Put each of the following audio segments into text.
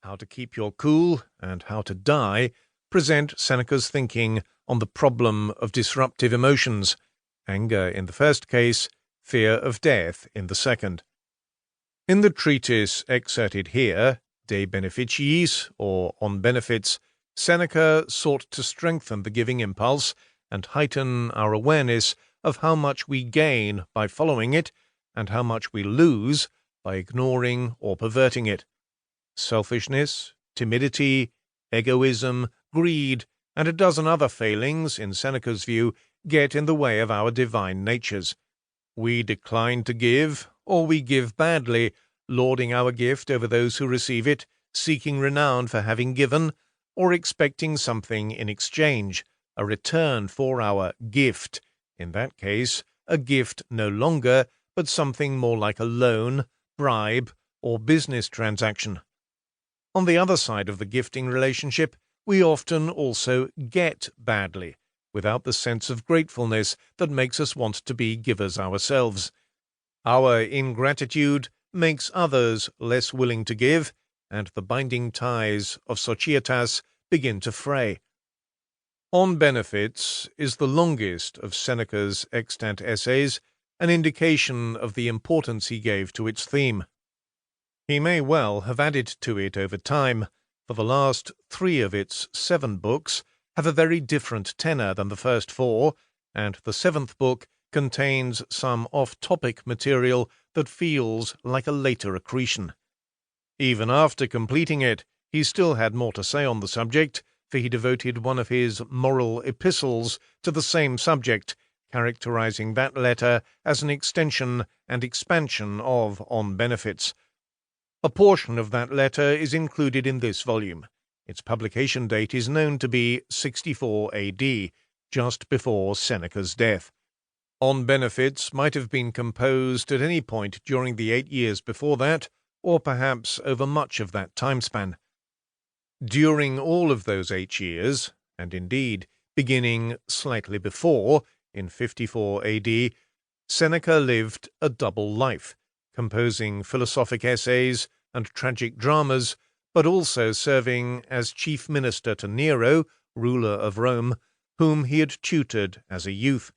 How to Keep Your Cool and How to Die present Seneca's thinking on the problem of disruptive emotions, anger in the first case, fear of death in the second. In the treatise excerpted here, De Beneficiis, or On Benefits, Seneca sought to strengthen the giving impulse and heighten our awareness of how much we gain by following it and how much we lose by ignoring or perverting it. Selfishness, timidity, egoism, greed, and a dozen other failings, in Seneca's view, get in the way of our divine natures. We decline to give, or we give badly, lording our gift over those who receive it, seeking renown for having given, or expecting something in exchange, a return for our gift, in that case, a gift no longer, but something more like a loan, bribe, or business transaction. On the other side of the gifting relationship, we often also get badly, without the sense of gratefulness that makes us want to be givers ourselves. Our ingratitude makes others less willing to give, and the binding ties of societas begin to fray. On Benefits is the longest of Seneca's extant essays, an indication of the importance he gave to its theme. He may well have added to it over time, for the last 3 of its 7 books have a very different tenor than the first 4, and the 7th book contains some off-topic material that feels like a later accretion. Even after completing it, he still had more to say on the subject, for he devoted one of his moral epistles to the same subject, characterizing that letter as an extension and expansion of On Benefits. A portion of that letter is included in this volume. Its publication date is known to be 64 AD, just before Seneca's death. On Benefits might have been composed at any point during the 8 years before that, or perhaps over much of that time span. During all of those 8 years, and indeed beginning slightly before, in 54 AD, Seneca lived a double life, composing philosophic essays and tragic dramas, but also serving as chief minister to Nero, ruler of Rome, whom he had tutored as a youth.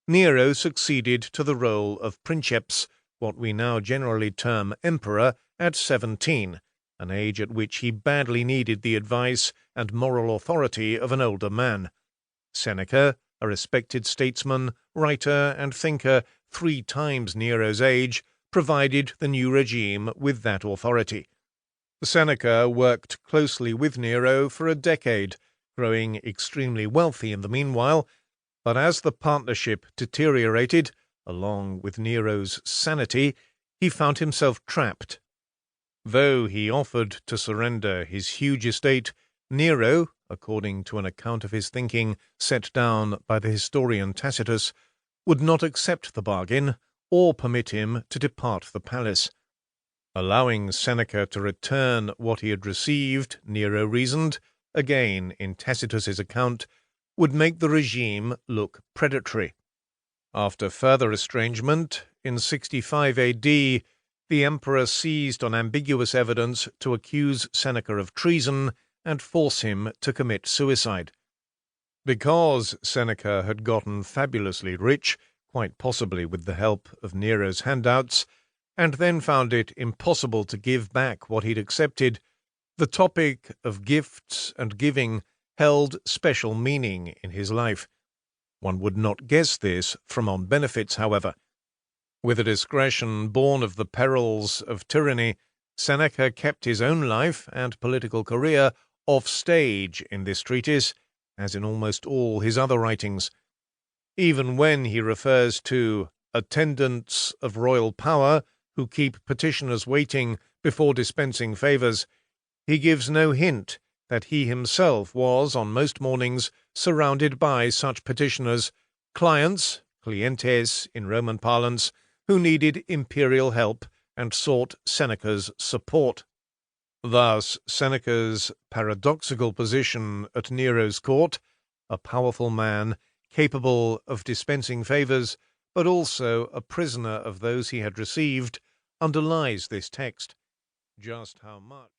Nero succeeded to the role of princeps, what we now generally term emperor, at 17, an age at which he badly needed the advice and moral authority of an older man. Seneca, a respected statesman, writer, and thinker 3 times Nero's age, provided the new regime with that authority. Seneca worked closely with Nero for a decade, growing extremely wealthy in the meanwhile, but as the partnership deteriorated, along with Nero's sanity, he found himself trapped. Though he offered to surrender his huge estate, Nero, according to an account of his thinking set down by the historian Tacitus, would not accept the bargain or permit him to depart the palace. Allowing Seneca to return what he had received, Nero reasoned, again in Tacitus's account, would make the regime look predatory. After further estrangement, in 65 AD, the emperor seized on ambiguous evidence to accuse Seneca of treason and force him to commit suicide. Because Seneca had gotten fabulously rich, quite possibly with the help of Nero's handouts, and then found it impossible to give back what he'd accepted, the topic of gifts and giving held special meaning in his life. One would not guess this from On Benefits, however. With a discretion born of the perils of tyranny, Seneca kept his own life and political career off stage in this treatise, as in almost all his other writings. Even when he refers to attendants of royal power who keep petitioners waiting before dispensing favours, he gives no hint that he himself was, on most mornings, surrounded by such petitioners, clients, clientes in Roman parlance, who needed imperial help and sought Seneca's support. Thus, Seneca's paradoxical position at Nero's court, a powerful man, capable of dispensing favours, but also a prisoner of those he had received, underlies this text. Just how much